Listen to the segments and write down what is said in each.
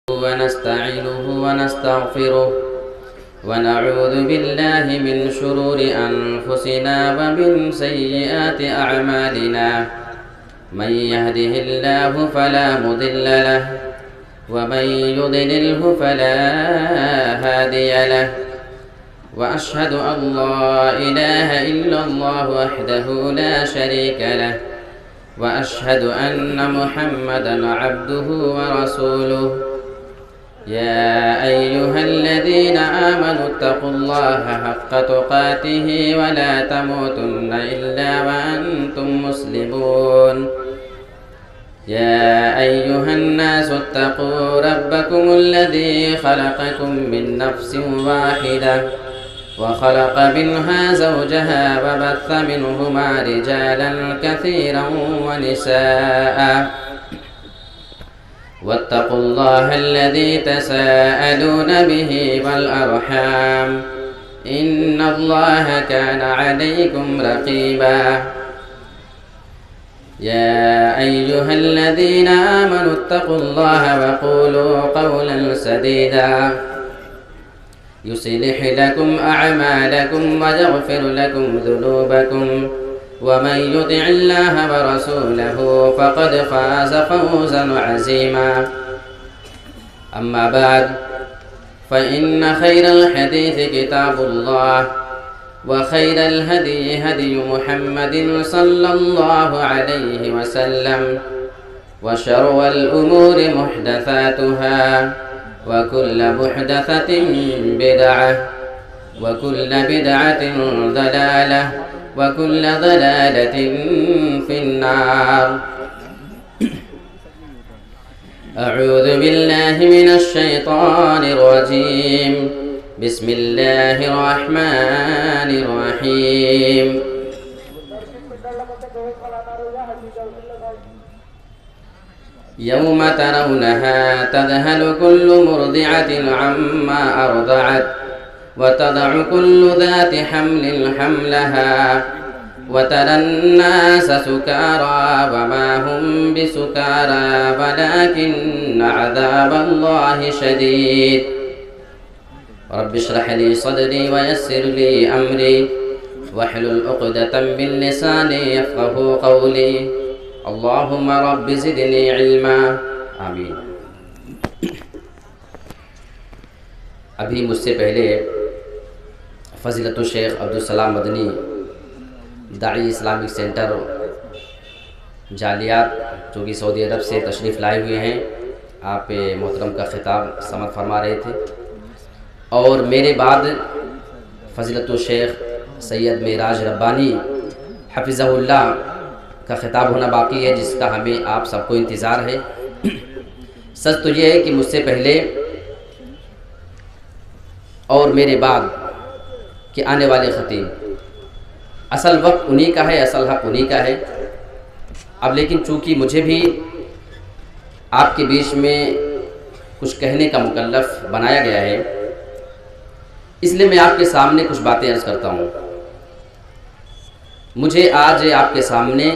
ونستعينه ونستغفره ونعوذ بالله من شرور أنفسنا ومن سيئات أعمالنا من يهده الله فلا مضل له ومن يضلله فلا هادي له وأشهد أن لا إله إلا الله وحده لا شريك له وأشهد أن محمدًا عبده ورسوله يا أيها الذين آمنوا اتقوا الله حق تقاته ولا تموتن إلا وأنتم مسلمون يا أيها الناس اتقوا ربكم الذي خلقكم من نفس واحدة وخلق منها زوجها وبث منهما رجالا كثيرا ونساء واتقوا الله الذي تساءلون به والأرحام إن الله كان عليكم رقيبا يا أيها الذين آمنوا اتقوا الله وقولوا قولا سديدا يصلح لكم أعمالكم ويغفر لكم ذنوبكم ومن يطع الله ورسوله فقد فاز فوزا عظيما أما بعد فإن خير الحديث كتاب الله وخير الهدي هدي محمد صلى الله عليه وسلم وشر الأمور محدثاتها وكل محدثة بدعة وكل بدعة ضلالة وكل ضلالة في النار أعوذ بالله من الشيطان الرجيم بسم الله الرحمن الرحيم يوم ترونها تذهل كل مرضعة عما أرضعت وتضع كل ذات حمل حملها وترى الناس سكارى وما هم بسكارى ولكن عذاب الله شديد رب اشرح لي صدري ويسر لي أمري واحلل عقدة من لساني يفقهوا قولي اللهم رب زدني علما آمین۔ ابھی مجھ سے پہلے فضیلت الشیخ عبدالسلام مدنی داعی اسلامک سینٹر جالیات جو کہ سعودی عرب سے تشریف لائے ہوئے ہیں، آپ محترم کا خطاب سماعت فرما رہے تھے، اور میرے بعد فضیلت الشیخ سید معراج ربانی حفظہ اللہ کا خطاب ہونا باقی ہے، جس کا ہمیں آپ سب کو انتظار ہے۔ سچ تو یہ ہے کہ مجھ سے پہلے اور میرے بعد کہ آنے والے خطیب، اصل وقت انہی کا ہے، اصل حق انہی کا ہے۔ اب لیکن چونکہ مجھے بھی آپ کے بیچ میں کچھ کہنے کا مکلف بنایا گیا ہے، اس لیے میں آپ کے سامنے کچھ باتیں عرض کرتا ہوں۔ مجھے آج آپ کے سامنے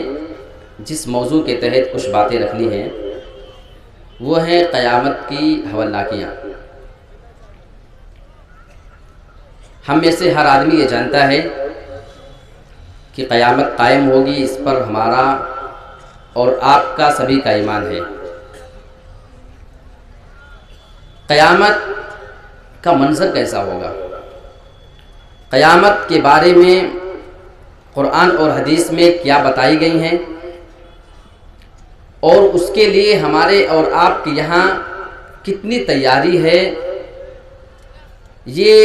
جس موضوع کے تحت کچھ باتیں رکھنی ہیں وہ ہیں قیامت کی ہولناکیاں۔ ہم میں سے ہر آدمی یہ جانتا ہے کہ قیامت قائم ہوگی، اس پر ہمارا اور آپ کا سبھی کا ایمان ہے۔ قیامت کا منظر کیسا ہوگا؟ قیامت کے بارے میں قرآن اور حدیث میں کیا بتائی گئی ہیں، اور اس کے لیے ہمارے اور آپ کے یہاں کتنی تیاری ہے، یہ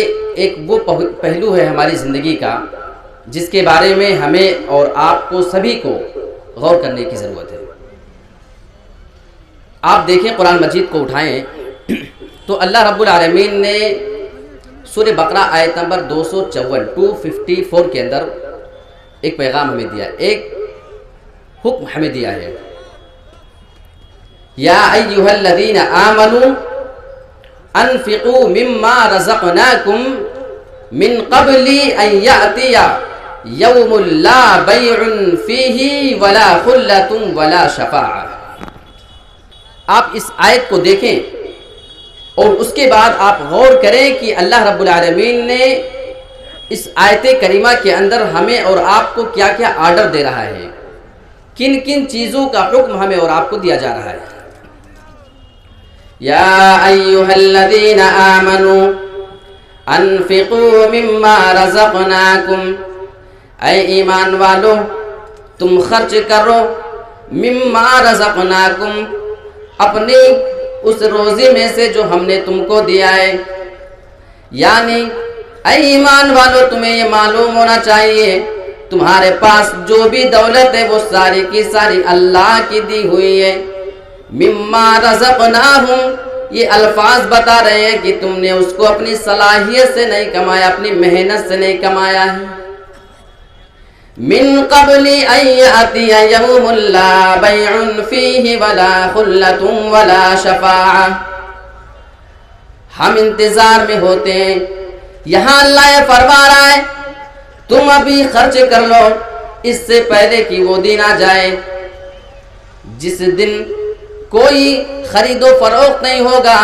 ایک وہ پہلو ہے ہماری زندگی کا جس کے بارے میں ہمیں اور آپ کو سبھی کو غور کرنے کی ضرورت ہے۔ آپ دیکھیں قرآن مجید کو اٹھائیں تو اللہ رب العالمین نے سورہ بقرہ آیت نمبر 254 کے اندر ایک پیغام ہمیں دیا، ایک حکم ہمیں دیا ہے۔ یا ایھا الذین آمنوا انفقوا مما رزقناکم من قبل ان یأتی یوم لا بیع فیہ ولا خلۃ ولا شفاعہ۔ آپ اس آیت کو دیکھیں اور اس کے بعد آپ غور کریں کہ اللہ رب العالمین نے اس آیت کریمہ کے اندر ہمیں اور آپ کو کیا کیا آرڈر دے رہا ہے، کن کن چیزوں کا حکم ہمیں اور آپ کو دیا جا رہا ہے۔ یا ایھا الذین آمنوا انفقوا مما رزقناکم، اے ایمان والو تم خرچ کرو، مما رزقناکم اپنے اس روزی میں سے جو ہم نے تم کو دیا ہے، یعنی اے ایمان والو تمہیں یہ معلوم ہونا چاہیے تمہارے پاس جو بھی دولت ہے وہ ساری کی ساری اللہ کی دی ہوئی ہے۔ مما رزقناہم یہ الفاظ بتا رہے ہیں کہ تم نے اس کو اپنی صلاحیت سے نہیں کمایا، اپنی محنت سے نہیں کمایا ہے۔ من قبل ان یأتی یوم لا بیع فیہ ولا خلۃ ولا شفاعہ، ہم انتظار میں ہوتے ہیں۔ یہاں اللہ یہ فرما رہا ہے تم ابھی خرچ کر لو اس سے پہلے کہ وہ دن آ جائے جس دن کوئی خرید و فروخت نہیں ہوگا،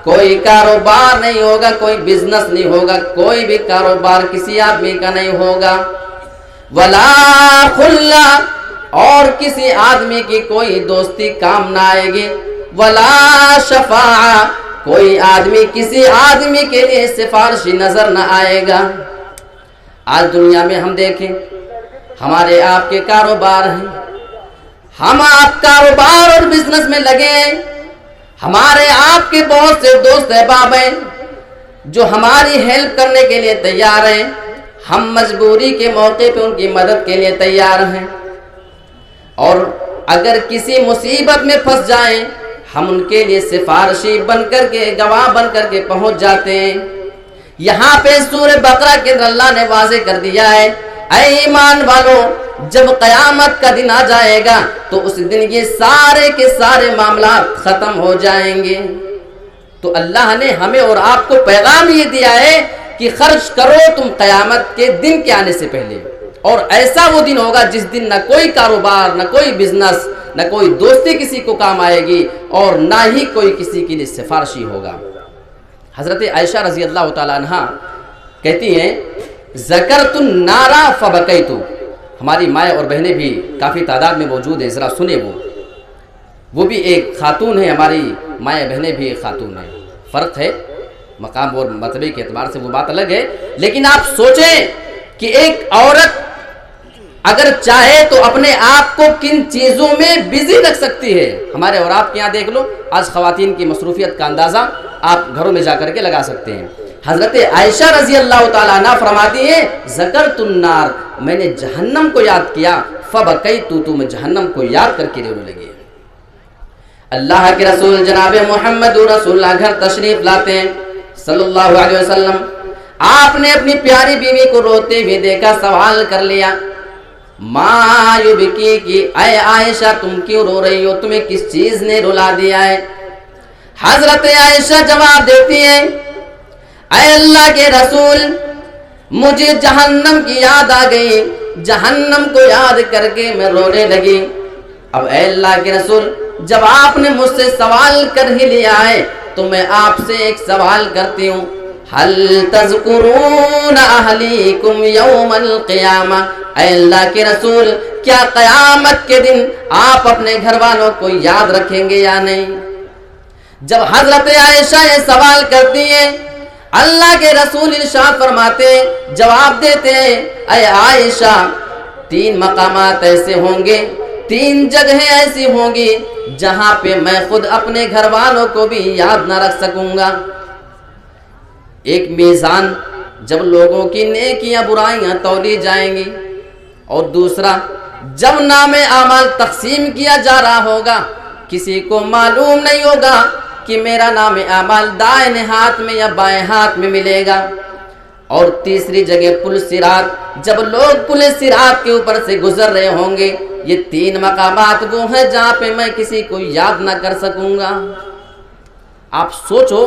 کوئی کاروبار نہیں ہوگا، کوئی بزنس نہیں ہوگا، کوئی بھی کاروبار کسی آدمی کا نہیں ہوگا، ولا خلہ اور کسی آدمی کی کوئی دوستی کام نہ آئے گی، ولا شفاعہ کوئی آدمی کسی آدمی کے لیے سفارشی نظر نہ آئے گا۔ آج دنیا میں ہم دیکھیں ہمارے آپ کے کاروبار ہیں، ہم آپ کاروبار اور بزنس میں لگے ہیں، ہمارے آپ کے بہت سے دوست احباب ہیں جو ہماری ہیلپ کرنے کے لیے تیار ہیں، ہم مجبوری کے موقع پہ ان کی مدد کے لیے تیار ہیں، اور اگر کسی مصیبت میں پھنس جائیں ہم ان کے لیے سفارشی بن کر کے، گواہ بن کر کے پہنچ جاتے ہیں۔ یہاں پہ سورہ بقرہ کے اندر اللہ نے واضح کر دیا ہے اے ایمان والو جب قیامت کا دن آ جائے گا تو اس دن یہ سارے کے سارے معاملات ختم ہو جائیں گے۔ تو اللہ نے ہمیں اور آپ کو پیغام یہ دیا ہے کہ خرچ کرو تم قیامت کے دن کے آنے سے پہلے، اور ایسا وہ دن ہوگا جس دن نہ کوئی کاروبار، نہ کوئی بزنس، نہ کوئی دوستی کسی کو کام آئے گی، اور نہ ہی کوئی کسی کے لیے سفارشی ہوگا۔ حضرت عائشہ رضی اللہ تعالیٰ عنہ کہتی ہیں ذکرت النار فبکیت، ہماری مائیں اور بہنیں بھی کافی تعداد میں موجود ہیں، ذرا سنیں وہ بھی ایک خاتون ہے، ہماری مائیں بہنیں بھی ایک خاتون ہیں، فرق ہے مقام اور مرتبے کے اعتبار سے وہ بات الگ ہے، لیکن آپ سوچیں کہ ایک عورت اگر چاہے تو اپنے آپ کو کن چیزوں میں بزی رکھ سکتی ہے۔ ہمارے اور آپ کے یہاں دیکھ لو آج خواتین کی مصروفیت کا اندازہ آپ گھروں میں جا کر کے لگا سکتے ہیں۔ حضرت عائشہ رضی اللہ تعالیٰ عنہ فرماتی ہیں ذکرت النار، میں نے جہنم کو یاد کیا، فبکیت تو میں جہنم کو یاد کر کے رونے لگی۔ اللہ کے رسول جناب محمد رسول اللہ گھر تشریف لاتے ہیں صلی اللہ علیہ وسلم، آپ نے اپنی پیاری بیوی کو روتے ہوئے دیکھا، سوال کر لیا ما یبکی کی اے عائشہ تم کیوں رو رہی ہو، تمہیں کس چیز نے رلا دیا ہے؟ حضرت عائشہ جواب دیتی ہیں اے اللہ کے رسول مجھے جہنم کی یاد آ گئی، جہنم کو یاد کر کے میں رونے لگی۔ اب اے اللہ کے رسول جب آپ نے مجھ سے سوال کر ہی لیا ہے تو میں آپ سے ایک سوال کرتی ہوں، حل تذکرون اہلیکم یوم القیامہ، اے اللہ کے رسول کیا قیامت کے دن آپ اپنے گھر والوں کو یاد رکھیں گے یا نہیں؟ جب حضرت عائشہ یہ سوال کرتی ہیں اللہ کے رسول ارشاد فرماتے جواب دیتے ہیں اے عائشہ 3 مقامات ایسے ہوں گے، 3 جگہیں ایسی ہوں گی جہاں پہ میں خود اپنے گھر والوں کو بھی یاد نہ رکھ سکوں گا۔ ایک میزان جب لوگوں کی نیکیاں برائیاں تولی جائیں گی، اور دوسرا جب نام اعمال تقسیم کیا جا رہا ہوگا کسی کو معلوم نہیں ہوگا کہ میرا نام اعمال دائیں ہاتھ میں یا بائیں ہاتھ میں ملے گا، اور تیسری جگہ پل صراط، جب لوگ پل صراط کے اوپر سے گزر رہے ہوں گے۔ یہ 3 مقامات وہ ہیں جہاں پہ میں کسی کو یاد نہ کر سکوں گا۔ آپ سوچو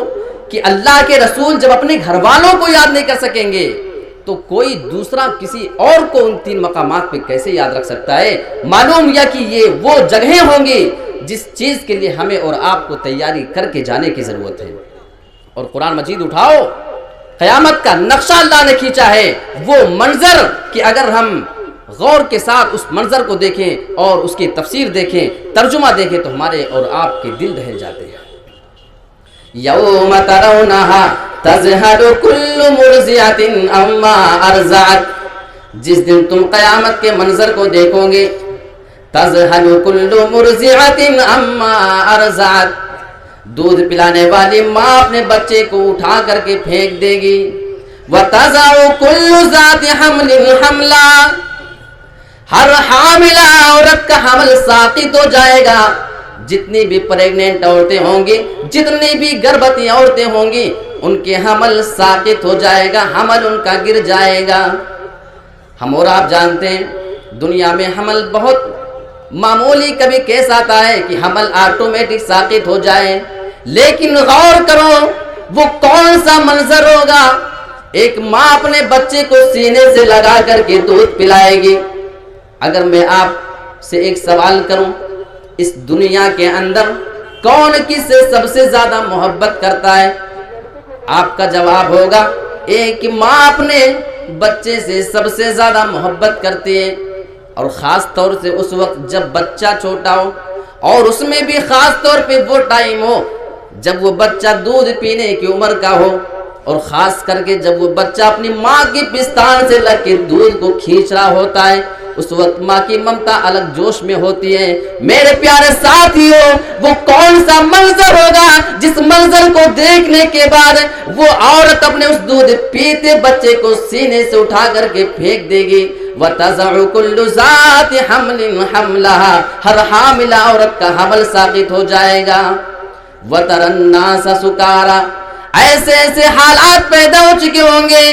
کہ اللہ کے رسول جب اپنے گھر والوں کو یاد نہیں کر سکیں گے تو کوئی دوسرا کسی اور کو ان 3 مقامات پہ کیسے یاد رکھ سکتا ہے؟ معلوم یا کہ یہ وہ جگہیں ہوں گی جس چیز کے لیے ہمیں اور آپ کو تیاری کر کے جانے کی ضرورت ہے۔ اور قرآن مجید اٹھاؤ، قیامت کا نقشہ اللہ نے کھینچا ہے، وہ منظر کہ اگر ہم غور کے ساتھ اس منظر کو دیکھیں اور اس کی تفسیر دیکھیں، ترجمہ دیکھیں، تو ہمارے اور آپ کے دل دہل جاتے ہیں۔ یوم ترونہا تذہل کل مرضعۃ عما ارضعت، جس دن تم قیامت کے منظر کو دیکھو گے، تذہل کل مرضعۃ عما ارضعت، دودھ پلانے والی ماں اپنے بچے کو اٹھا کر کے پھینک دے گی، وَتَضَعُ كُلُّ ذَاتِ حَمْلٍ حَمْلًا، ہر حاملہ عورت کا حمل ساقط ہو جائے گا، جتنی بھی پریگننٹ عورتیں ہوں گی، جتنی بھی گربھوتی عورتیں ہوں گی، ان کے حمل ساقط ہو جائے گا، حمل ان کا گر جائے گا۔ ہم اور آپ جانتے ہیں دنیا میں حمل بہت معمولی کبھی کیس آتا ہے کہ حمل آٹومیٹک ساقط ہو جائے، لیکن غور کرو وہ کون سا منظر ہوگا، ایک ماں اپنے بچے کو سینے سے لگا کر کے دودھ پلائے گی۔ اگر میں آپ سے ایک سوال کروں، اس دنیا کے اندر کون کس سے سب سے زیادہ محبت کرتا ہے؟ آپ کا جواب ہوگا ایک ماں اپنے بچے سے سب سے زیادہ محبت کرتی ہے، اور خاص طور سے اس وقت جب بچہ چھوٹا ہو، اور اس میں بھی خاص طور پہ وہ ٹائم ہو جب وہ بچہ دودھ پینے کی عمر کا ہو، اور خاص کر کے جب وہ بچہ اپنی ماں کی پستان سے لگ کے دودھ کو کھینچ رہا ہوتا ہے، اس وقت ماں کی ممتا الگ جوش میں ہوتی ہے۔ میرے پیارے ساتھیو، وہ کون سا منظر ہوگا جس منظر کو دیکھنے کے بعد وہ عورت اپنے اس دودھ پیتے بچے کو سینے سے اٹھا کر کے پھینک دے گی۔ وَتَضَعُ كُلُّ ذَاتِ حَمْلٍ حَمْلَهَا، ہر حاملہ عورت کا حمل ساقط ہو جائے گا۔ وَتَرَى النَّاسَ سُكَارَى، ایسے ایسے حالات پیدا ہو چکے ہوں گے،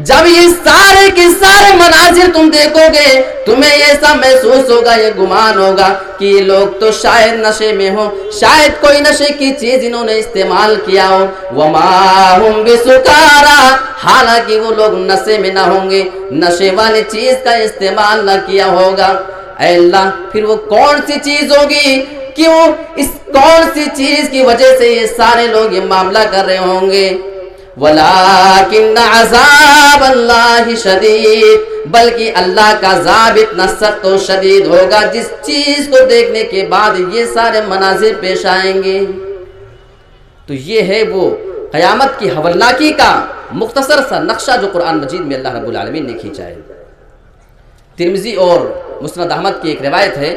جب یہ سارے کے سارے مناظر تم دیکھو گے، تمہیں ایسا محسوس ہوگا، یہ گمان ہوگا کہ یہ لوگ تو شاید نشے میں ہوں، شاید کوئی نشے کی چیز انہوں نے استعمال کیا ہو۔ وَمَا هُمْ بِسُكَارَى، حالانکہ وہ لوگ نشے میں نہ ہوں گے، نشے والی چیز کا استعمال نہ کیا ہوگا۔ اے اللہ، پھر وہ کون سی چیز ہوگی کہ وہ اس کون سی چیز کی وجہ سے یہ سارے لوگ یہ معاملہ کر رہے ہوں گے؟ وَلَٰكِنَّ عَذَابَ اللَّهِ شَدِيدٌ، بلکہ اللہ کا عذاب اتنا سخت و شدید ہوگا جس چیز کو دیکھنے کے بعد یہ سارے مناظر پیش آئیں گے۔ تو یہ ہے وہ قیامت کی ہولناکی کا مختصر سا نقشہ جو قرآن مجید میں اللہ رب العالمین نے کھینچا ہے۔ ترمذی اور مسند احمد کی ایک روایت ہے،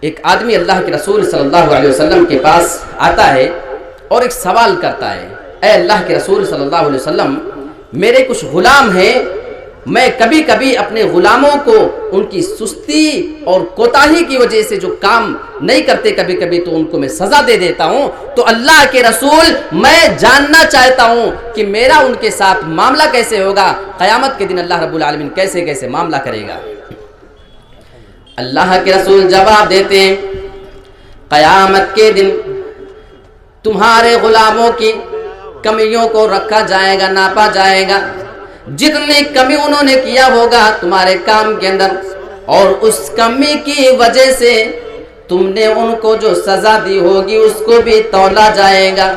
ایک آدمی اللہ کے رسول صلی اللہ علیہ وسلم کے پاس آتا ہے اور ایک سوال کرتا ہے، اے اللہ کے رسول صلی اللہ علیہ وسلم، میرے کچھ غلام ہیں، میں کبھی کبھی اپنے غلاموں کو ان کی سستی اور کوتاہی کی وجہ سے جو کام نہیں کرتے کبھی کبھی تو ان کو میں سزا دے دیتا ہوں، تو اللہ کے رسول میں جاننا چاہتا ہوں کہ میرا ان کے ساتھ معاملہ کیسے ہوگا، قیامت کے دن اللہ رب العالمین کیسے کیسے معاملہ کرے گا۔ اللہ کے رسول جواب دیتے ہیں، قیامت کے دن تمہارے غلاموں کی کمیوں کو رکھا جائے گا، ناپا جائے گا، جتنی کمی انہوں نے کیا ہوگا تمہارے کام کے اندر، اور اس کمی کی وجہ سے تم نے ان کو جو سزا دی ہوگی اس کو بھی تولا جائے گا۔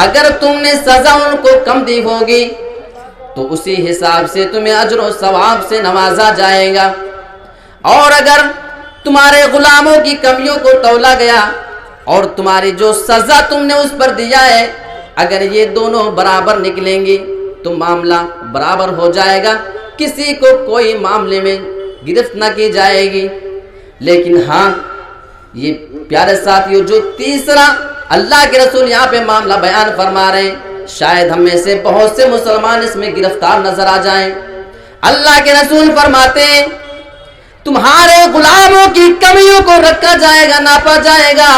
اگر تم نے سزا ان کو کم دی ہوگی تو اسی حساب سے تمہیں اجر و ثواب سے نوازا جائے گا، اور اگر تمہارے غلاموں کی کمیوں کو تولا گیا اور تمہاری جو سزا تم نے اس پر دیا ہے اگر یہ دونوں برابر نکلیں گی تو معاملہ برابر ہو جائے گا، کسی کو کوئی معاملے میں گرفت نہ کی جائے گی۔ لیکن ہاں یہ پیارے ساتھیو، جو تیسرا اللہ کے رسول یہاں پہ معاملہ بیان فرما رہے ہیں، شاید ہم میں سے بہت سے مسلمان اس میں گرفتار نظر آ جائیں۔ اللہ کے رسول فرماتے ہیں تمہارے غلاموں کی کمیوں کو رکھا جائے گا، ناپا جائے گا،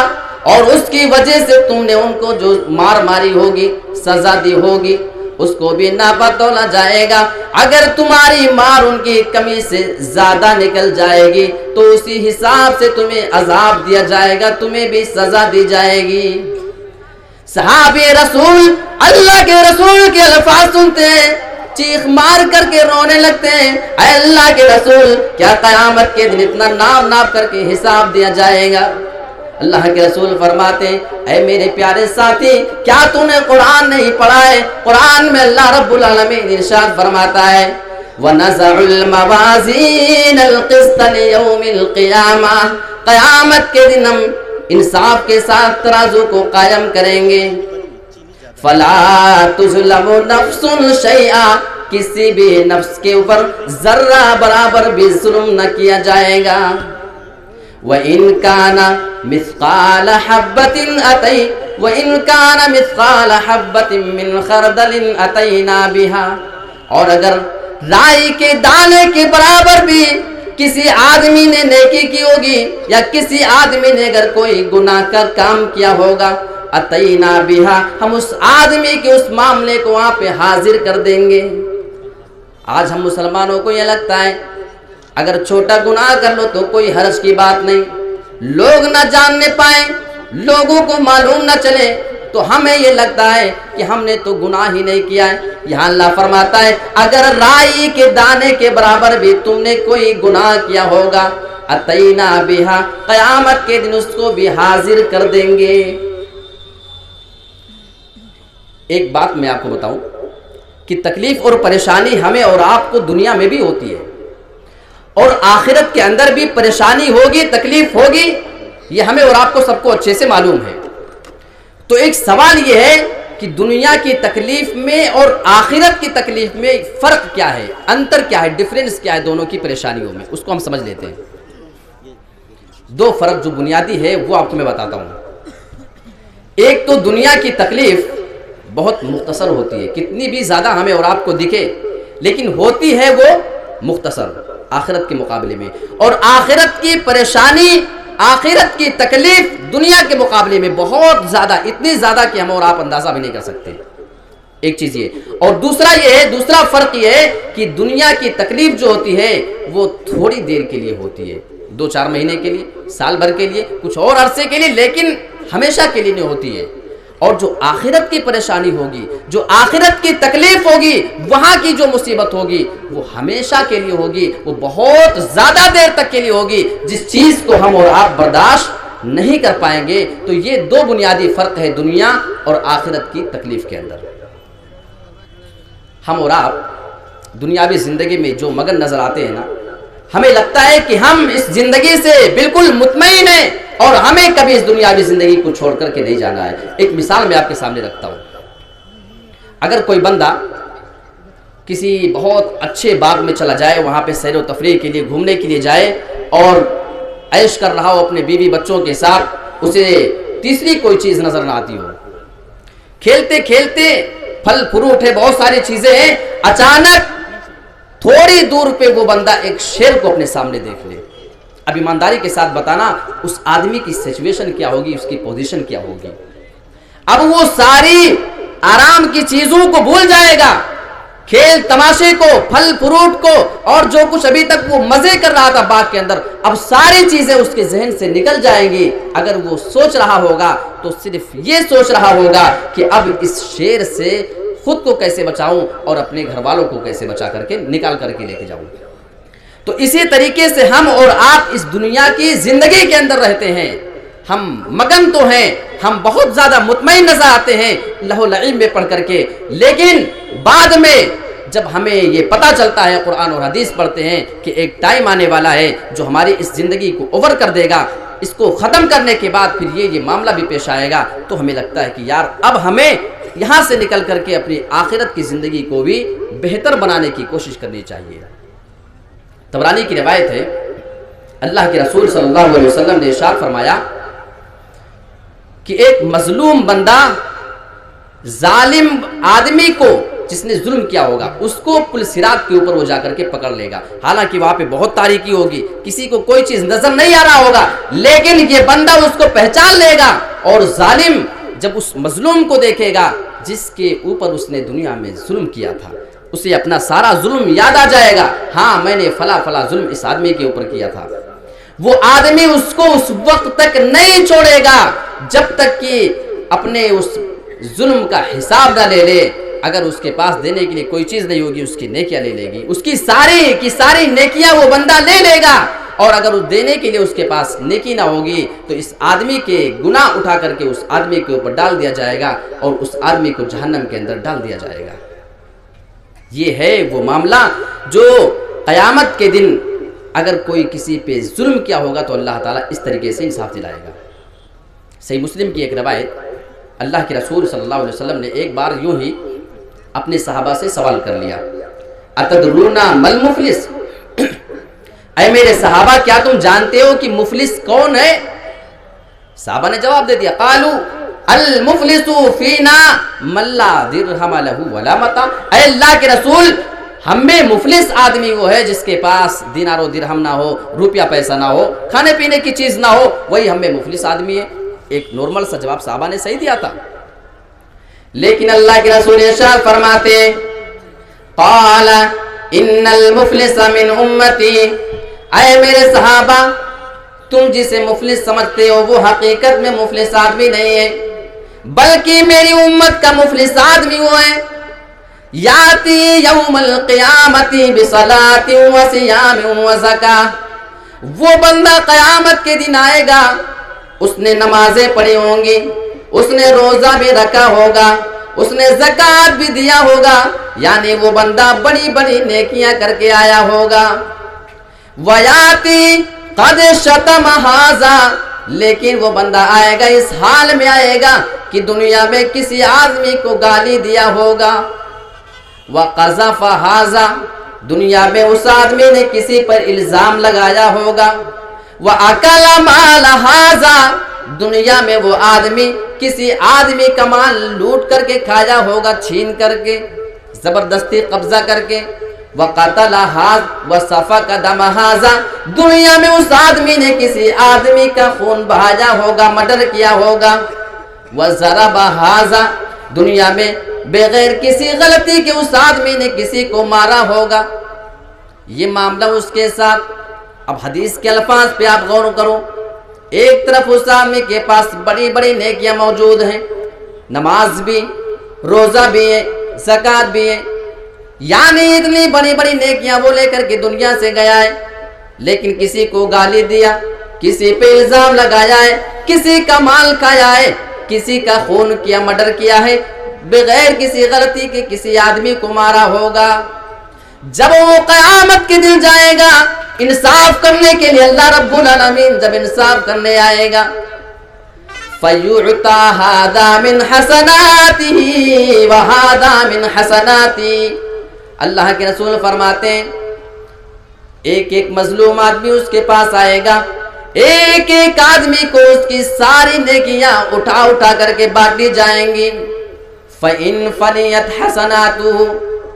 اور اس کی وجہ سے تم نے ان کو جو مار ماری ہوگی، سزا دی ہوگی، اس کو بھی ناپا تولا جائے گا۔ اگر تمہاری مار ان کی کمی سے زیادہ نکل جائے گی تو اسی حساب سے تمہیں عذاب دیا جائے گا، تمہیں بھی سزا دی جائے گی۔ صحابی رسول اللہ کے رسول کے الفاظ سنتے ہیں، چیخ مار کر کے رونے لگتے ہیں، اے اللہ کے رسول، کیا قیامت کے دن اتنا ناپ ناپ کر کے حساب دیا جائے گا؟ اللہ کے رسول فرماتے ہیں اے میرے پیارے ساتھی کیا تو نے قرآن نہیں پڑھا ہے؟ قرآن میں اللہ رب العالمین ارشاد فرماتا ہے وَنَزَعُ الْمَوَازِينَ الْقِسْطَ لِيَوْمِ الْقِيَامَةِ قیامت کے دن ہم انصاف کے ساتھ ترازو کو قائم کریں گے فَلَا تُظْلَمُ نَفْسٌ شَيْئًا کسی بھی نفس کے اوپر ذرہ برابر بھی ظلم نہ کیا جائے گا وَإِن كَانَ مِثْقَالَ حَبَّةٍ وَإِن كَانَ مِثْقَالَ حَبَّةٍ مِّنْ خَرْدَلٍ أَتَيْنَا بِهَا اور اگر رائی کے دانے کے برابر بھی کسی آدمی نے نیکی کی ہوگی یا کسی آدمی نے اگر کوئی گناہ کا کام کیا ہوگا اتینا بہا ہم اس آدمی کے اس معاملے کو وہاں پہ حاضر کر دیں گے۔ آج ہم مسلمانوں کو یہ لگتا ہے اگر چھوٹا گناہ کر لو تو کوئی حرج کی بات نہیں، لوگ نہ جاننے پائیں، لوگوں کو معلوم نہ چلے تو ہمیں یہ لگتا ہے کہ ہم نے تو گناہ ہی نہیں کیا ہے۔ یہاں اللہ فرماتا ہے اگر رائی کے دانے کے برابر بھی تم نے کوئی گناہ کیا ہوگا اتینا بہا قیامت کے دن اس کو بھی حاضر کر دیں گے۔ ایک بات میں آپ کو بتاؤں کہ تکلیف اور پریشانی ہمیں اور آپ کو دنیا میں بھی ہوتی ہے اور آخرت کے اندر بھی پریشانی ہوگی، تکلیف ہوگی، یہ ہمیں اور آپ کو سب کو اچھے سے معلوم ہے۔ تو ایک سوال یہ ہے کہ دنیا کی تکلیف میں اور آخرت کی تکلیف میں فرق کیا ہے، انتر کیا ہے، ڈیفرنس کیا ہے دونوں کی پریشانیوں میں، اس کو ہم سمجھ لیتے ہیں۔ دو فرق جو بنیادی ہے وہ آپ کو میں بتاتا ہوں۔ ایک تو دنیا کی تکلیف بہت مختصر ہوتی ہے، کتنی بھی زیادہ ہمیں اور آپ کو دکھے لیکن ہوتی ہے وہ مختصر آخرت کے مقابلے میں، اور آخرت کی پریشانی، آخرت کی تکلیف دنیا کے مقابلے میں بہت زیادہ، اتنی زیادہ کہ ہم اور آپ اندازہ بھی نہیں کر سکتے۔ ایک چیز یہ، اور دوسرا یہ ہے، دوسرا فرق یہ ہے کہ دنیا کی تکلیف جو ہوتی ہے وہ تھوڑی دیر کے لیے ہوتی ہے، 2-4 مہینے کے لیے، سال بھر کے لیے، کچھ اور عرصے کے لیے، لیکن ہمیشہ کے لیے نہیں ہوتی ہے۔ اور جو آخرت کی پریشانی ہوگی، جو آخرت کی تکلیف ہوگی، وہاں کی جو مصیبت ہوگی وہ ہمیشہ کے لیے ہوگی، وہ بہت زیادہ دیر تک کے لیے ہوگی، جس چیز کو ہم اور آپ برداشت نہیں کر پائیں گے۔ تو یہ دو بنیادی فرق ہے دنیا اور آخرت کی تکلیف کے اندر۔ ہم اور آپ دنیاوی زندگی میں جو مگن نظر آتے ہیں نا، ہمیں لگتا ہے کہ ہم اس زندگی سے بالکل مطمئن ہیں اور ہمیں کبھی اس دنیاوی زندگی کو چھوڑ کر کے نہیں جانا ہے۔ ایک مثال میں آپ کے سامنے رکھتا ہوں۔ اگر کوئی بندہ کسی بہت اچھے باغ میں چلا جائے، وہاں پہ سیر و تفریح کے لیے، گھومنے کے لیے جائے اور عیش کر رہا ہو اپنے بیوی بچوں کے ساتھ، اسے تیسری کوئی چیز نظر نہ آتی ہو، کھیلتے کھیلتے پھل فروٹ ہے، بہت ساری چیزیں ہیں، اچانک تھوڑی دور پہ وہ بندہ ایک شیر کو اپنے سامنے دیکھ لے۔ اب ایمانداری کے ساتھ بتانا اس آدمی کی سچویشن کیا ہوگی، اس کی پوزیشن کیا ہوگی۔ اب وہ ساری آرام کی چیزوں کو بھول جائے گا، کھیل تماشے کو، پھل فروٹ کو، اور جو کچھ ابھی تک وہ مزے کر رہا تھا باغ کے اندر، اب ساری چیزیں اس کے ذہن سے نکل جائیں گی۔ اگر وہ سوچ رہا ہوگا تو صرف یہ سوچ رہا ہوگا کہ اب اس شیر سے خود کو کیسے بچاؤں اور اپنے گھر والوں کو کیسے بچا کر کے نکال کر کے لے کے جاؤں۔ تو اسی طریقے سے ہم اور آپ اس دنیا کی زندگی کے اندر رہتے ہیں، ہم مگن تو ہیں، ہم بہت زیادہ مطمئن نظر آتے ہیں لہو لعب میں پڑھ کر کے، لیکن بعد میں جب ہمیں یہ پتہ چلتا ہے، قرآن اور حدیث پڑھتے ہیں کہ ایک ٹائم آنے والا ہے جو ہماری اس زندگی کو اوور کر دے گا، اس کو ختم کرنے کے بعد پھر یہ معاملہ بھی پیش آئے گا، تو ہمیں لگتا ہے کہ یار اب ہمیں یہاں سے نکل کر کے اپنی آخرت کی زندگی کو بھی بہتر بنانے کی کوشش کرنی چاہیے۔ طبرانی کی روایت ہے، اللہ کے رسول صلی اللہ علیہ وسلم نے ارشاد فرمایا کہ ایک مظلوم بندہ ظالم آدمی کو جس نے ظلم کیا ہوگا اس کو پل صراط کے اوپر وہ جا کر کے پکڑ لے گا، حالانکہ وہاں پہ بہت تاریکی ہوگی، کسی کو کوئی چیز نظر نہیں آ رہا ہوگا، لیکن یہ بندہ اس کو پہچان لے گا، اور ظالم جب اس مظلوم کو دیکھے گا جس کے اوپر اس نے دنیا میں ظلم کیا تھا، اسے اپنا سارا ظلم یاد آ جائے گا، ہاں میں نے فلاں ظلم اس آدمی کے اوپر کیا تھا۔ وہ آدمی اس کو اس وقت تک نہیں چھوڑے گا جب تک کہ اپنے اس ظلم کا حساب نہ لے لے۔ اگر اس کے پاس دینے کے لیے کوئی چیز نہیں ہوگی، اس کی نیکیاں لے لے گی، اس کی ساری نیکیاں وہ بندہ لے لے گا، اور اگر اس دینے کے لیے اس کے پاس نیکی نہ ہوگی تو اس آدمی کے گناہ اٹھا کر کے اس آدمی کے اوپر ڈال دیا جائے گا اور اس آدمی کو جہنم کے اندر ڈال دیا جائے گا۔ یہ ہے وہ معاملہ جو قیامت کے دن اگر کوئی کسی پہ ظلم کیا ہوگا تو اللہ تعالیٰ اس طریقے سے انصاف دلائے گا۔ صحیح مسلم کی ایک روایت، اللہ کے رسول صلی اللہ علیہ وسلم نے ایک بار یوں ہی اپنے صحابہ سے سوال کر لیا، اتدرون مل مفلس، اے میرے صحابہ کیا تم جانتے ہو کہ مفلس کون ہے؟ صحابہ نے جواب دے دیا، قالوا المفلس فینا من لا درہم لہ ولا متاع، اے اللہ کے رسول ہم میں مفلس آدمی وہ ہے جس کے پاس دینار و درہم نہ ہو، روپیہ پیسہ نہ ہو، کھانے پینے کی چیز نہ ہو، وہی ہم میں مفلس آدمی ہے۔ ایک نارمل سا جواب صحابہ نے صحیح دیا تھا، لیکن اللہ کے رسول ارشاد فرماتے قال ان المفلس من امتی، اے میرے صحابہ تم جسے مفلس سمجھتے ہو وہ حقیقت میں مفلس آدمی نہیں ہے، بلکہ میری امت کا مفلس آدمی وہ ہے یاتی یوم القیامت بصلاۃ وصیام وزکاۃ، وہ بندہ قیامت کے دن آئے گا، اس نے نمازیں پڑھی ہوں گی، اس نے روزہ بھی رکھا ہوگا، اس نے زکوٰۃ بھی دیا ہوگا، یعنی وہ بندہ بڑی بڑی نیکیاں کر کے آیا ہوگا۔ ویاتی قد شتم ھذا، لیکن وہ بندہ آئے گا اس حال میں آئے گا کہ دنیا میں کسی آدمی کو گالی دیا ہوگا، وقذف ھذا، دنیا میں اس آدمی نے کسی پر الزام لگایا ہوگا، وَأَكَلَ مَالَ ھذا، دنیا میں وہ آدمی کسی آدمی کا مال لوٹ کر کے کھایا ہوگا، چھین کر کے، زبردستی قبضہ کر کے، وَقَتَلَ ھذا وَسَفَكَ دَمَ ھذا، دنیا میں اس آدمی نے کسی آدمی کا خون بہایا ہوگا، مرڈر کیا ہوگا، وَضَرَبَ ھذا، دنیا میں بغیر کسی غلطی کے اس آدمی نے کسی کو مارا ہوگا۔ یہ معاملہ اس کے ساتھ، اب حدیث کے الفاظ پہ آپ غور کرو، ایک طرف اس آدمی کے پاس بڑی بڑی نیکیاں موجود ہیں، نماز بھی، روزہ بھی ہے، زکوٰۃ بھی ہے، یعنی اتنی بڑی بڑی نیکیاں وہ لے کر کے دنیا سے گیا ہے، لیکن کسی کو گالی دیا، کسی پہ الزام لگایا ہے، کسی کا مال کھایا ہے، کسی کا خون کیا، مرڈر کیا ہے، بغیر کسی غلطی کے کسی آدمی کو مارا ہوگا۔ جب وہ قیامت کے دن جائے گا انصاف کرنے کے لیے، اللہ رب العالمین جب انصاف کرنے آئے گا، فَيُعْطَى هَذَا مِنْ حَسَنَاتِهِ وَهَذَا مِنْ حَسَنَاتِهِ، اللہ کے رسول فرماتے ہیں ایک ایک مظلوم آدمی اس کے پاس آئے گا، ایک ایک آدمی کو اس کی ساری نیکیاں اٹھا اٹھا کر کے بانٹی جائیں گی۔ فَإِنْ فَنِيَتْ حَسَنَاتُهُ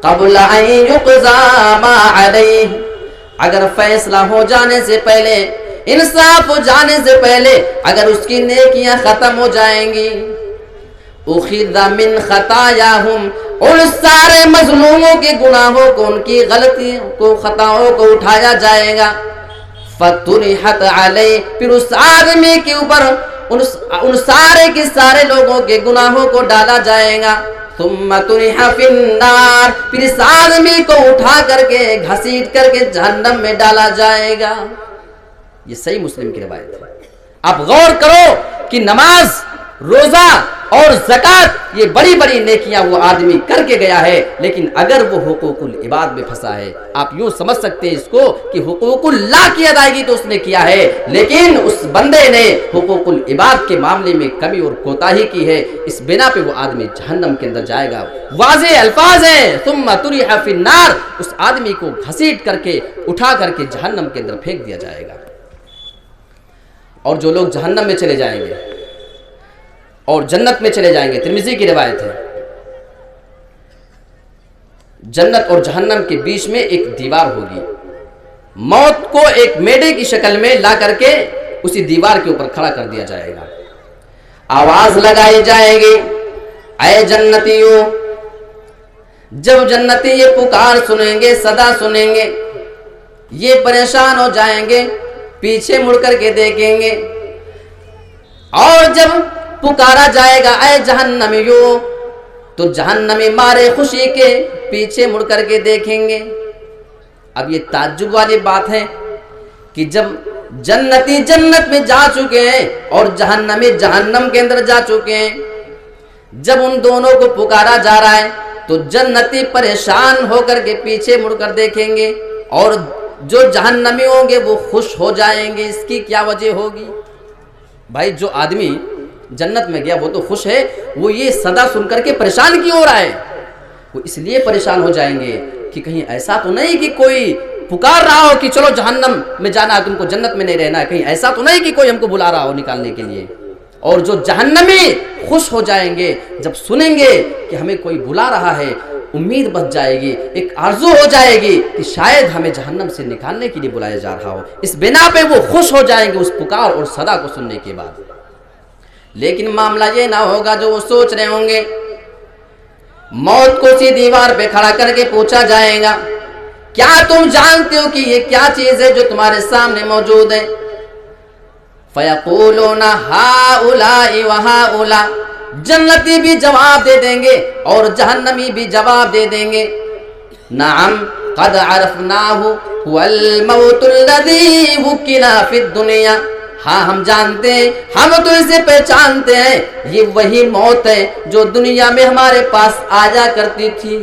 قبل ان یقضی ما علیہ، اگر فیصلہ ہو جانے سے پہلے، انصاف ہو جانے سے پہلے اگر اس کی نیکیاں ختم ہو جائیں گی، اخذ من خطایاہم، ان سارے مظلوموں کے گناہوں کو، ان کی غلطیوں کو، خطاؤں کو اٹھایا جائے گا، فطرحت علیہ، پھر اس آدمی کے اوپر ان سارے کے سارے لوگوں کے گناہوں کو ڈالا جائے گا، ثم طرح فی النار، پھر اس آدمی کو اٹھا کر کے گھسیٹ کر کے جہنم میں ڈالا جائے گا۔ یہ صحیح مسلم کی روایت ہے۔ اب غور کرو کہ نماز، روزہ اور زکوٰۃ یہ بڑی بڑی نیکیاں وہ آدمی کر کے گیا ہے، لیکن اگر وہ حقوق العباد میں پھنسا ہے، آپ یوں سمجھ سکتے ہیں اس کو کہ حقوق اللہ کی ادائیگی تو اس نے کیا ہے، لیکن اس بندے نے حقوق العباد کے معاملے میں کمی اور کوتاہی کی ہے، اس بنا پہ وہ آدمی جہنم کے اندر جائے گا۔ واضح الفاظ ہیں، ثم طرح فی النار، اس آدمی کو گھسیٹ کر کے، اٹھا کر کے جہنم کے اندر پھینک دیا جائے گا۔ اور جو لوگ جہنم میں چلے جائیں گے اور جنت میں چلے جائیں گے، ترمذی کی روایت ہے، جنت اور جہنم کے بیچ میں ایک دیوار ہوگی، موت کو ایک میڈے کی شکل میں لا کر کے اسی دیوار کے اوپر کھڑا کر دیا جائے گا، آواز لگائی جائے گی، اے جنتیوں، جب جنتی یہ پکار سنیں گے، صدا سنیں گے، یہ پریشان ہو جائیں گے، پیچھے مڑ کر کے دیکھیں گے، اور جب پکارا جائے گا اے جہنمیوں، تو جہنمی مارے خوشی کے پیچھے مڑ کر کے دیکھیں گے۔ اب یہ تعجب والی بات ہے کہ جب جنتی جنت میں جا چکے ہیں اور جہنمی جہنم کے اندر جا چکے ہیں، جب ان دونوں کو پکارا جا رہا ہے تو جنتی پریشان ہو کر کے پیچھے مڑ کر دیکھیں گے، اور جو جہنمی ہوں گے وہ خوش ہو جائیں گے۔ اس کی کیا وجہ ہوگی؟ بھائی جو آدمی جنت میں گیا وہ تو خوش ہے، وہ یہ صدا سن کر کے پریشان کیوں ہو رہا ہے؟ وہ اس لیے پریشان ہو جائیں گے کہ کہیں ایسا تو نہیں کہ کوئی پکار رہا ہو کہ چلو جہنم میں جانا ہے، تم کو جنت میں نہیں رہنا ہے، کہیں ایسا تو نہیں کہ کوئی ہم کو بلا رہا ہو نکالنے کے لیے۔ اور جو جہنمی خوش ہو جائیں گے جب سنیں گے کہ ہمیں کوئی بلا رہا ہے، امید بچ جائے گی، ایک آرزو ہو جائے گی کہ شاید ہمیں جہنم سے نکالنے کے لیے بلایا جا رہا ہو، اس بنا پہ وہ خوش ہو جائیں گے اس پکار اور صدا کو سننے کے بعد۔ لیکن معاملہ یہ نہ ہوگا جو وہ سوچ رہے ہوں گے۔ موت کو سی دیوار پہ کھڑا کر کے پوچھا جائے گا، کیا تم جانتے ہو کہ یہ کیا چیز ہے جو تمہارے سامنے موجود ہے؟ فَيَقُولُونَ هَٰؤُلَاءِ وَهَٰؤُلَاء، جنتی بھی جواب دے دیں گے اور جہنمی بھی جواب دے دیں گے، نعم قد عرفناه هو الموت الذي وكل في الدنيا، ہاں ہم جانتے ہیں، ہم تو اسے پہچانتے ہیں، یہ وہی موت ہے جو دنیا میں ہمارے پاس آیا کرتی تھی،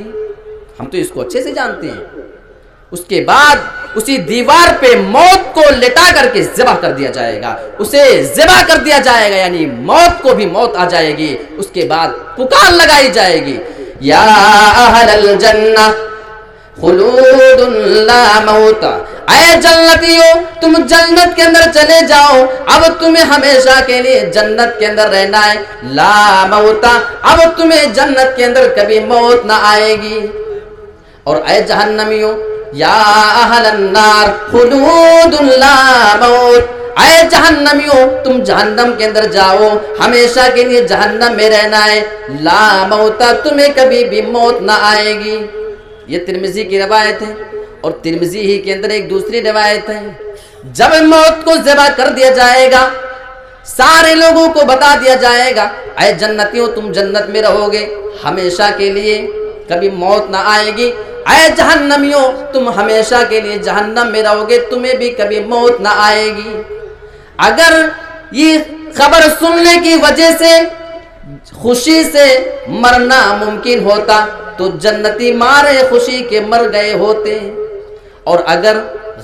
ہم تو اس کو اچھے سے جانتے ہیں۔ اس کے بعد اسی دیوار پہ موت کو لٹا کر کے ذبح کر دیا جائے گا، اسے ذبح کر دیا جائے گا، یعنی موت کو بھی موت آ جائے گی۔ اس کے بعد پکار لگائی جائے گی، یا اہل الجنہ خلود لا موت، اے جنتیوں تم جنت کے اندر چلے جاؤ، اب تمہیں ہمیشہ کے لیے جنت کے اندر رہنا ہے، لا موت، اب تمہیں جنت کے اندر کبھی موت نہ آئے گی۔ اور اے جہنمیوں، یا اہل النار خلود لا موت، اے جہنمیوں تم جہنم کے اندر جاؤ، ہمیشہ کے لیے جہنم میں رہنا ہے، لا موت، تمہیں کبھی بھی موت نہ آئے گی۔ یہ ترمذی کی روایت ہے، اور ترمذی ہی کے اندر ایک دوسری روایت ہے، جب موت کو ذبح کر دیا جائے گا، سارے لوگوں کو بتا دیا جائے گا، اے جنتیوں تم جنت میں رہو گے ہمیشہ کے لیے، کبھی موت نہ آئے گی، اے جہنمیوں تم ہمیشہ کے لیے جہنم میں رہو گے، تمہیں بھی کبھی موت نہ آئے گی۔ اگر یہ خبر سننے کی وجہ سے خوشی سے مرنا ممکن ہوتا تو جنتی مارے خوشی کے مر گئے ہوتے، اور اگر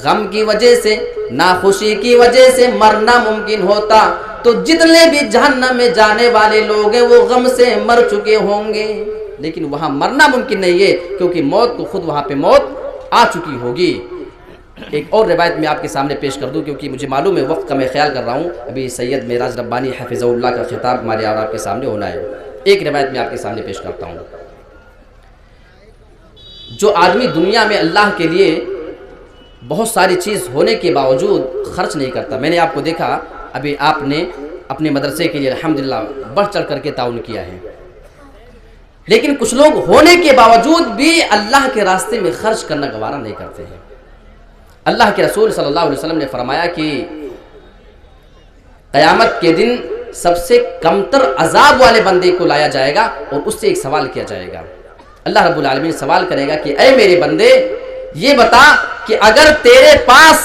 غم کی وجہ سے، ناخوشی کی وجہ سے مرنا ممکن ہوتا تو جتنے بھی جہنم میں جانے والے لوگ ہیں وہ غم سے مر چکے ہوں گے، لیکن وہاں مرنا ممکن نہیں ہے کیونکہ موت کو خود وہاں پہ موت آ چکی ہوگی۔ ایک اور روایت میں آپ کے سامنے پیش کر دوں کیونکہ مجھے معلوم ہے وقت کا میں خیال کر رہا ہوں، ابھی سید معراج ربانی حفظہ اللہ کا خطاب ہمارے اور آپ کے سامنے ہونا ہے۔ ایک روایت میں آپ کے سامنے پیش کرتا ہوں، جو آدمی دنیا میں اللہ کے لیے بہت ساری چیز ہونے کے باوجود خرچ نہیں کرتا، میں نے آپ کو دیکھا ابھی آپ نے اپنے مدرسے کے لیے الحمدللہ بڑھ چڑھ کر کے تعاون کیا ہے، لیکن کچھ لوگ ہونے کے باوجود بھی اللہ کے راستے میں خرچ کرنا گوارا نہیں کرتے ہیں۔ اللہ کے رسول صلی اللہ علیہ وسلم نے فرمایا کہ قیامت کے دن سب سے کمتر عذاب والے بندے کو لایا جائے گا اور اس سے ایک سوال کیا جائے گا۔ اللہ رب العالمین سوال کرے گا کہ اے میرے بندے یہ بتا کہ اگر تیرے پاس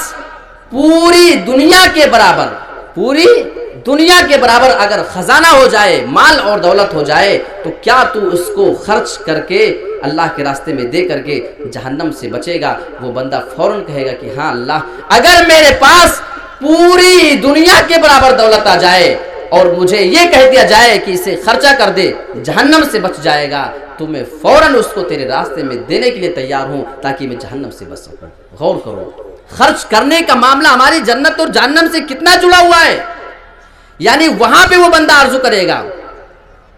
پوری دنیا کے برابر اگر خزانہ ہو جائے، مال اور دولت ہو جائے، تو کیا تو اس کو خرچ کر کے اللہ کے راستے میں دے کر کے جہنم سے بچے گا؟ وہ بندہ فوراً کہے گا کہ ہاں اللہ، اگر میرے پاس پوری دنیا کے برابر دولت آ جائے اور مجھے یہ کہہ دیا جائے کہ اسے خرچہ کر دے جہنم سے بچ جائے گا، تو میں فوراً اس کو تیرے راستے میں دینے کے لیے تیار ہوں تاکہ میں جہنم سے بچ سکوں۔ غور کرو، خرچ کرنے کا معاملہ ہماری جنت اور جہنم سے کتنا جڑا ہوا ہے، یعنی وہاں پہ وہ بندہ آرزو کرے گا۔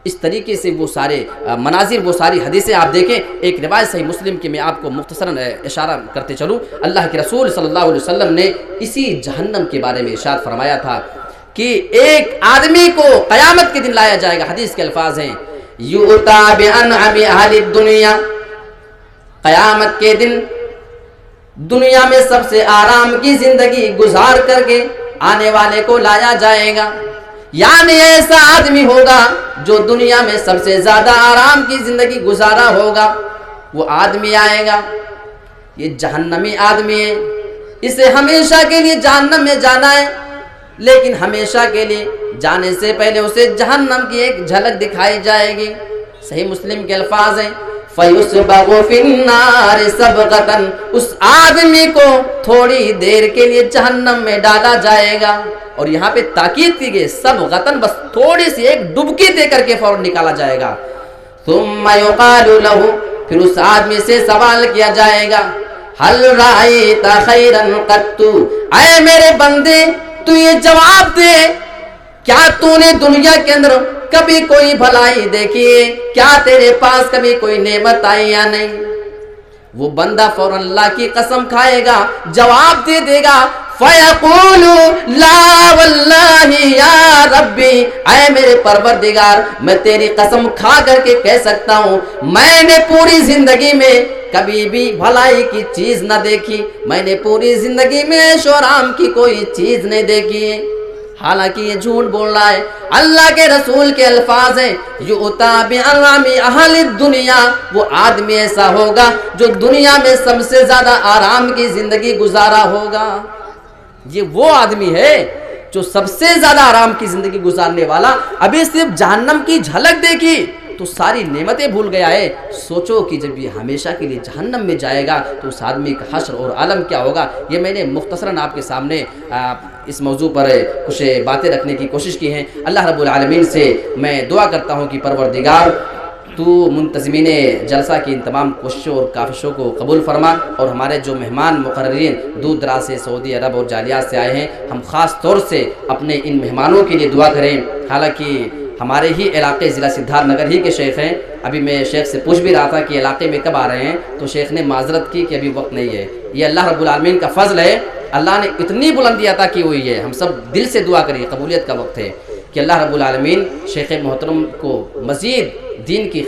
اس طریقے سے وہ سارے مناظر، وہ ساری حدیثیں آپ دیکھیں۔ ایک روایت صحیح مسلم کی میں آپ کو مختصراً اشارہ کرتے چلوں، اللہ کے رسول صلی اللہ علیہ وسلم نے اسی جہنم کے بارے میں ارشاد فرمایا تھا کہ ایک آدمی کو قیامت کے دن لایا جائے گا، حدیث کے الفاظ ہیں یؤتی بانعم اہل الدنیا، قیامت کے دن دنیا میں سب سے آرام کی زندگی گزار کر کے آنے والے کو لایا جائے گا، یعنی ایسا آدمی ہوگا جو دنیا میں سب سے زیادہ آرام کی زندگی گزارا ہوگا، وہ آدمی آئے گا، یہ جہنمی آدمی ہے، اسے ہمیشہ کے لیے جہنم میں جانا ہے، لیکن ہمیشہ کے لیے جانے سے پہلے اسے جہنم کی ایک جھلک دکھائی جائے گی۔ صحیح مسلم کے الفاظ ہیں فَيُسْبَغُ فِي النَّارِ سَبْغَةً، اس آدمی کو تھوڑی دیر کے لیے جہنم میں ڈالا جائے گا۔ اور یہاں پہ تاکید کی گئی سبغتاً، بس تھوڑی سی ایک ڈبکی دے کر کے فوراً نکالا جائے گا۔ ثُمَّ يُقَالُ لَهُ، پھر اس آدمی سے سوال کیا جائے گا هَلْ رَأَيْتَ خَيْرًا قَطُّ، اے میرے بندے تو یہ جواب دے، کیا تو نے دنیا کے اندر کبھی کوئی بھلائی دیکھی ہے؟ کیا تیرے پاس کبھی کوئی نعمت آئی یا نہیں؟ وہ بندہ فوراً اللہ کی قسم کھائے گا، جواب دے دے گا فَيَقُولُ لَا وَاللَّهِ يَا رَبِّ، اے میرے پروردگار میں تیری قسم کھا کر کے کہہ سکتا ہوں میں نے پوری زندگی میں کبھی بھی بھلائی کی چیز نہ دیکھی، میں نے پوری زندگی میں عیش و آرام کی کوئی چیز نہیں دیکھی ہے۔ حالانکہ یہ جھوٹ بول رہا ہے۔ اللہ کے رسول کے الفاظ ہیں یؤتی بِأَنْعَمِ أَهْلِ الدُّنْیَا، وہ آدمی ایسا ہوگا جو دنیا میں سب سے زیادہ آرام کی زندگی گزارا ہوگا۔ یہ وہ آدمی ہے جو سب سے زیادہ آرام کی زندگی گزارنے والا، ابھی صرف جہنم کی جھلک دیکھی تو ساری نعمتیں بھول گیا ہے۔ سوچو کہ جب یہ ہمیشہ کے لیے جہنم میں جائے گا تو اس آدمی کا حشر اور عالم کیا ہوگا۔ یہ میں نے مختصراً آپ کے سامنے اس موضوع پر کچھ باتیں رکھنے کی کوشش کی ہیں۔ اللہ رب العالمین سے میں دعا کرتا ہوں کہ پروردگار تو منتظمین جلسہ کی ان تمام کوششوں اور کاوشوں کو قبول فرما، اور ہمارے جو مہمان مقررین دور دراز سے سعودی عرب اور جالیات سے آئے ہیں، ہم خاص طور سے اپنے ان مہمانوں کے لیے دعا کریں۔ حالانکہ ہمارے ہی علاقے ضلع سدھارتھ نگر ہی کے شیخ ہیں، ابھی میں شیخ سے پوچھ بھی رہا تھا کہ علاقے میں کب آ رہے ہیں، تو شیخ نے معذرت کی کہ ابھی وقت نہیں ہے۔ یہ اللہ رب العالمین کا فضل ہے، اللہ نے اتنی بلندی عطا کی ہوئی ہے، ہم سب دل سے دعا کریے، قبولیت کا وقت ہے کہ اللہ رب العالمین شیخ محترم کو مزید دین کی